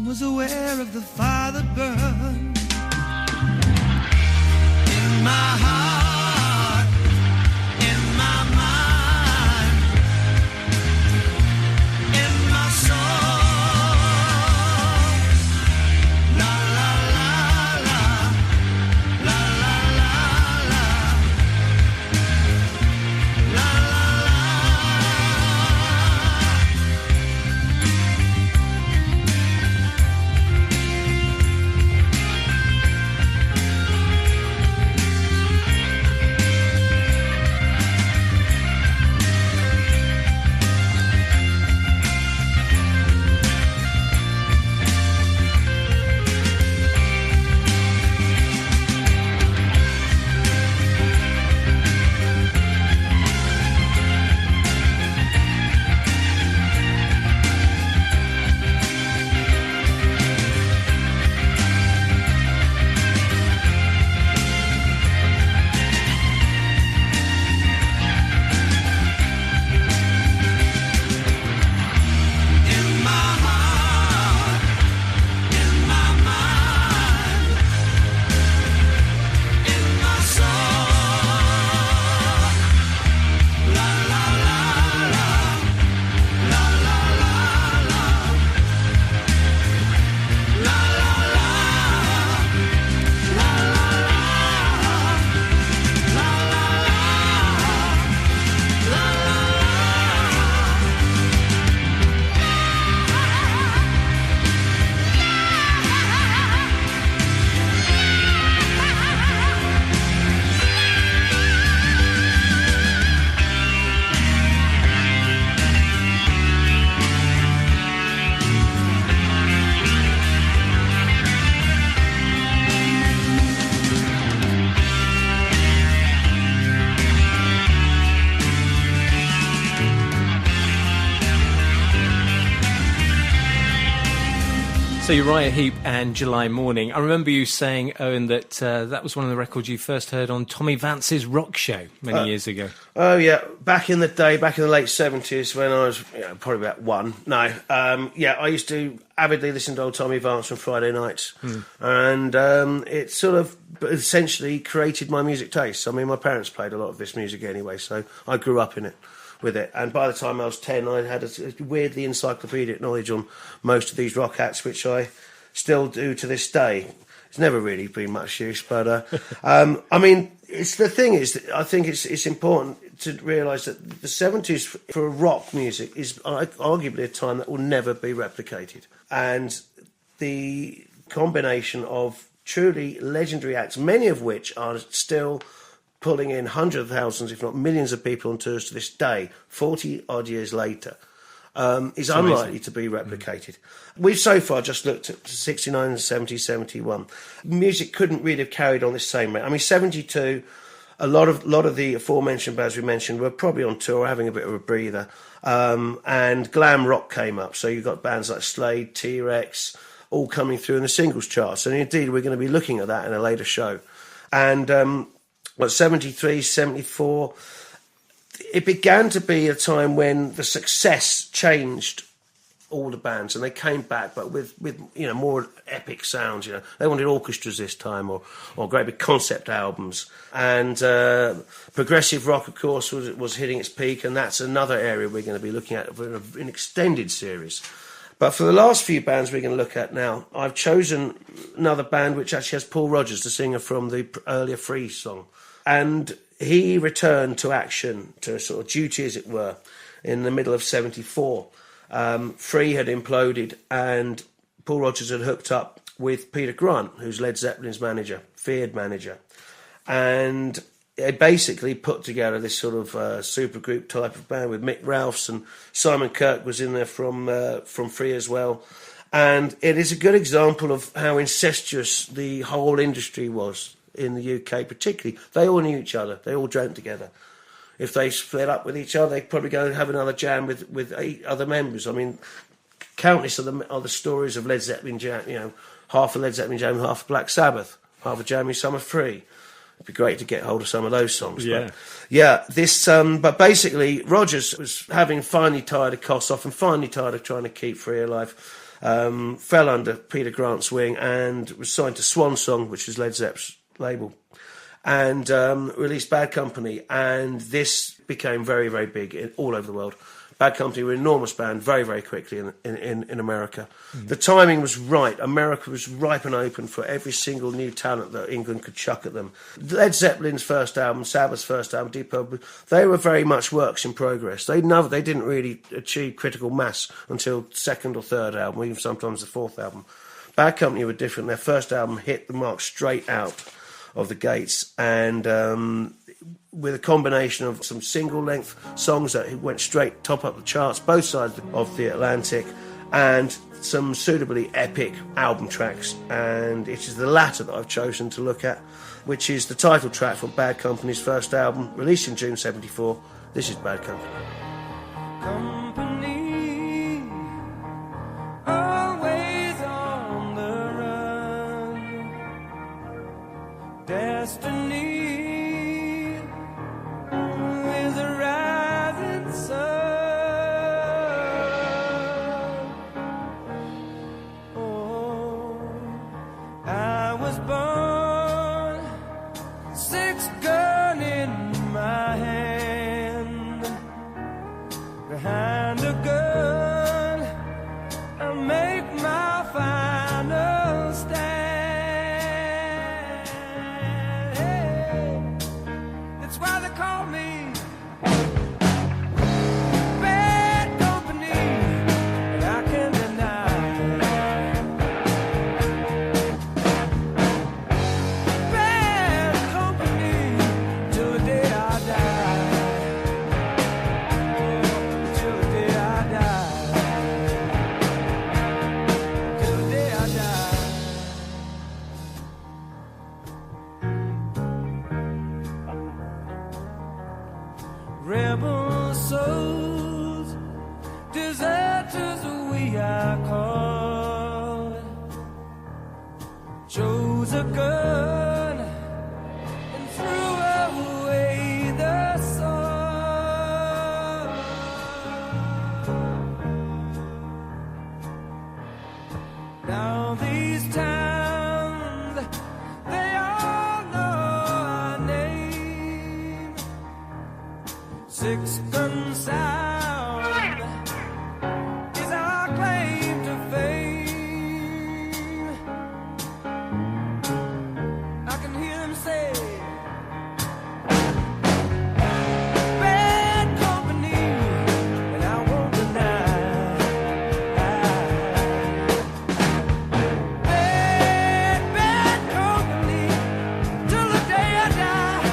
was aware of the fire that burned in my heart, in my mind, in my soul. La la la la, la la la la, la la la. So Uriah Heep and July Morning. I remember you saying, Owen, that that was one of the records you first heard on Tommy Vance's Rock Show many years ago. Oh, yeah. Back in the day, back in the late 70s when I was probably about one. No. I used to avidly listen to old Tommy Vance on Friday nights. And it sort of essentially created my music taste. I mean, my parents played a lot of this music anyway, so I grew up in it. With it, and by the time I was 10, I had a weirdly encyclopedic knowledge on most of these rock acts, which I still do to this day. It's never really been much use, but I mean, it's the thing is, I think it's important to realise that the 70s for rock music is arguably a time that will never be replicated, and the combination of truly legendary acts, many of which are still pulling in hundreds of thousands, if not millions of people on tours to this day, 40-odd years later, is unlikely to be replicated. We've so far just looked at 69, 70, 71. Music couldn't really have carried on this same rate. I mean, 72, a lot of the aforementioned bands we mentioned were probably on tour, having a bit of a breather, and glam rock came up. So you've got bands like Slade, T-Rex, all coming through in the singles charts. And indeed, we're going to be looking at that in a later show. And 73, 74, it began to be a time when the success changed all the bands, and they came back, but with more epic sounds. They wanted orchestras this time, or great big concept albums. And progressive rock, of course, was hitting its peak, and that's another area we're going to be looking at in an extended series. But for the last few bands we're going to look at now, I've chosen another band which actually has Paul Rodgers, the singer from the earlier Free song. And he returned to action, to sort of duty, as it were, in the middle of 74. Free had imploded, and Paul Rodgers had hooked up with Peter Grant, who's Led Zeppelin's manager, feared manager. And they basically put together this sort of supergroup type of band with Mick Ralphs, and Simon Kirke was in there from Free as well. And it is a good example of how incestuous the whole industry was in the UK, particularly. They all knew each other. They all drank together. If they split up with each other, they'd probably go and have another jam with 8 other members. I mean, countless of the stories of Led Zeppelin jam, half a Led Zeppelin jam, half a Black Sabbath, half a Jamie Summer Free. It'd be great to get hold of some of those songs. Yeah. But basically, Rodgers was having finally tired of Kossoff and finally tired of trying to keep Free alive. fell under Peter Grant's wing and was signed to Swan Song, which is Led Zepp's label, and released Bad Company. And this became very, very big all over the world. Bad Company were an enormous band very, very quickly in America. The timing was right. America was ripe and open for every single new talent that England could chuck at them. Led Zeppelin's first album, Sabbath's first album, Deep Purple, they were very much works in progress. They didn't really achieve critical mass until second or third album, even sometimes the fourth album. Bad Company were different. Their first album hit the mark straight out of the gates, and with a combination of some single-length songs that went straight top up the charts, both sides of the Atlantic, and some suitably epic album tracks. And it is the latter that I've chosen to look at, which is the title track from Bad Company's first album, released in June '74. This is Bad Company. Company, always on the run. Destiny is a rising sun. Oh, I was born, 6 gun in my hand. Behind a gun, I make my final stand. Hey, it's why they call me Bad Company, and I can't deny. Bad Company till the day I die. Till the day I die. Till the day I die. Rebel souls, deserters we are called. Chose a gun and threw away the sword. Now these towns, they all know our name. 6 gun sound is our claim to fame. I can hear them say, Bad Company, and I won't deny. Bad Company till the day I die.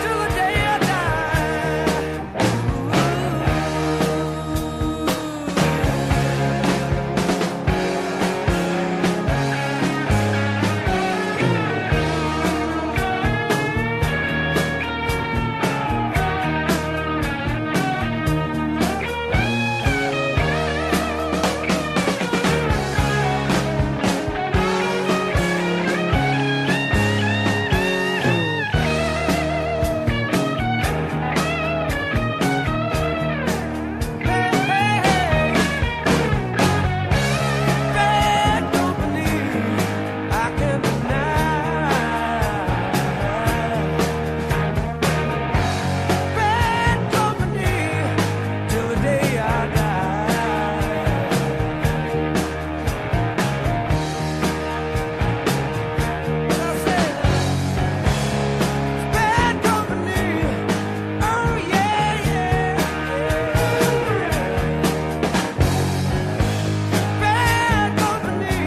Till the day I die. Bad Company, I can't deny. Bad Company till the day I die. I said, Bad Company, oh yeah, yeah, Bad Company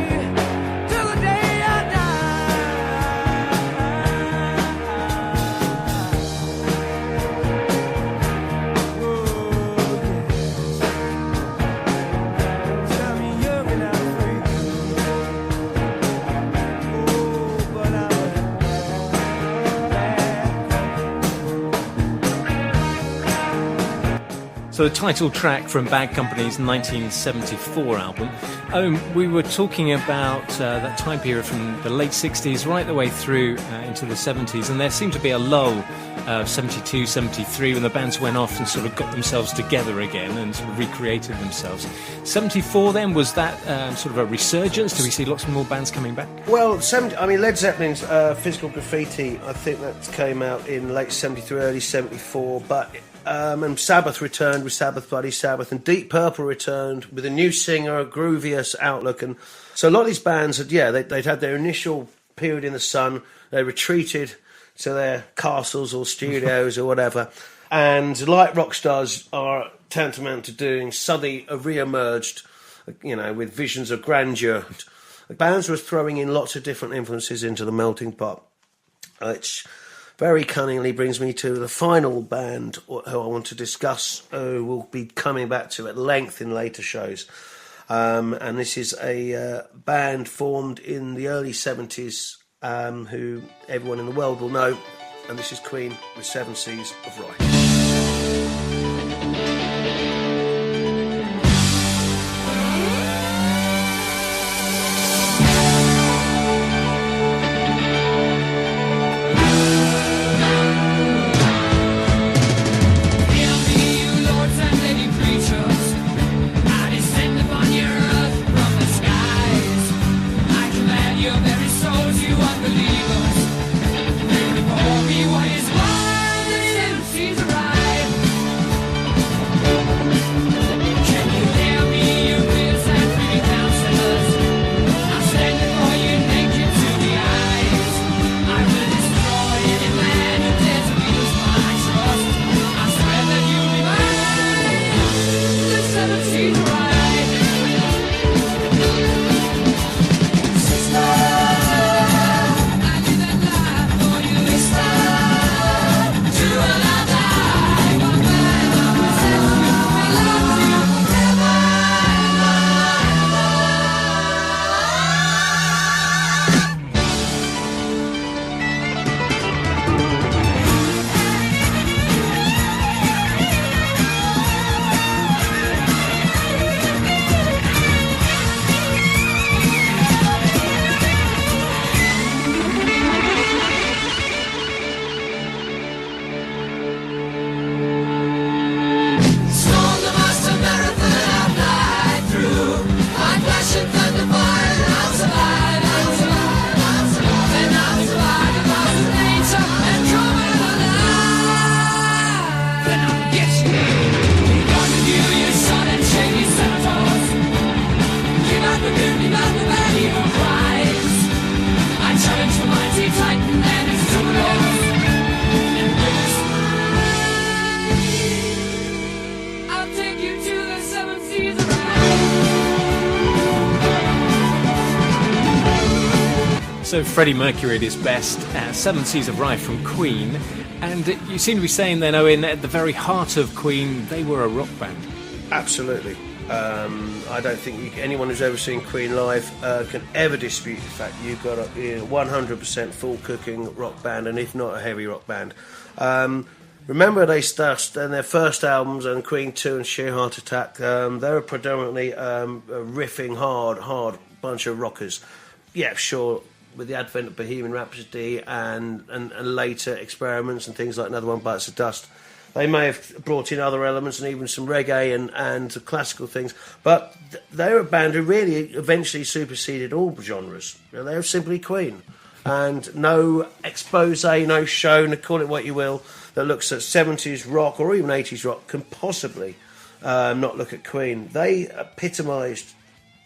till the day I die. Tell me young and I'm free. Oh, but I'm So the title track from Bad Company's 1974 album. We were talking about that time period from the late 60s right the way through into the 70s, and there seemed to be a lull 72, 73, when the bands went off and sort of got themselves together again and sort of recreated themselves. 74 then, was that sort of a resurgence? Do we see lots more bands coming back? Well, Led Zeppelin's Physical Graffiti, I think that came out in late 73, early 74, but... and Sabbath returned with Sabbath Bloody Sabbath, and Deep Purple returned with a new singer, a groovier outlook, and so a lot of these bands had, they'd had their initial period in the sun, they retreated to their castles or studios or whatever, and like rock stars are tantamount to doing, suddenly re-emerged, with visions of grandeur. The bands were throwing in lots of different influences into the melting pot, which very cunningly brings me to the final band who I want to discuss, who we'll be coming back to at length in later shows. And this is a band formed in the early 70s, who everyone in the world will know, and this is Queen with 7 Seas of Rye. So Freddie Mercury at his best, 7 Seas of Rye from Queen, and you seem to be saying then, Owen, at the very heart of Queen, they were a rock band. Absolutely. I don't think anyone who's ever seen Queen live can ever dispute the fact you've got a 100% full cooking rock band, and if not a heavy rock band. Remember they started in their first albums, and Queen 2 and Sheer Heart Attack, they were predominantly a riffing hard bunch of rockers. Yeah, sure, with the advent of Bohemian Rhapsody and later experiments and things like Another One Bites the Dust, they may have brought in other elements and even some reggae and classical things, but they were a band who really eventually superseded all genres. They were simply Queen. And no expose, no show, call it what you will, that looks at 70s rock or even 80s rock can possibly not look at Queen. They epitomised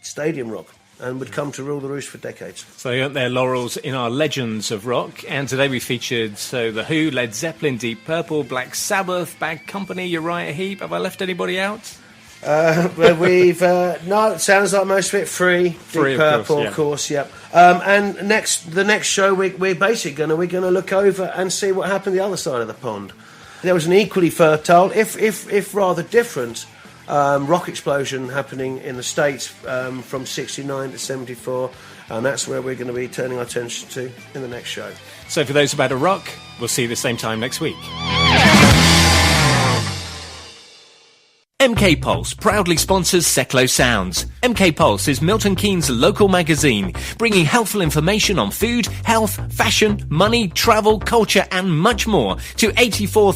stadium rock and would come to rule the roost for decades. So they earned their laurels in our Legends of Rock, and today we featured The Who, Led Zeppelin, Deep Purple, Black Sabbath, Bad Company, Uriah Heep. Have I left anybody out? Well, we've no. It sounds like most of it. Deep Purple, of course. Yep. And the next show, we're basically we're gonna look over and see what happened the other side of the pond. There was an equally fertile, if rather different, rock explosion happening in the States from 69 to 74, and that's where we're going to be turning our attention to in the next show. So for those about a rock, we'll see you the same time next week. MK Pulse proudly sponsors Secklow Sounds. MK Pulse is Milton Keynes' local magazine, bringing helpful information on food, health, fashion, money, travel, culture and much more to 84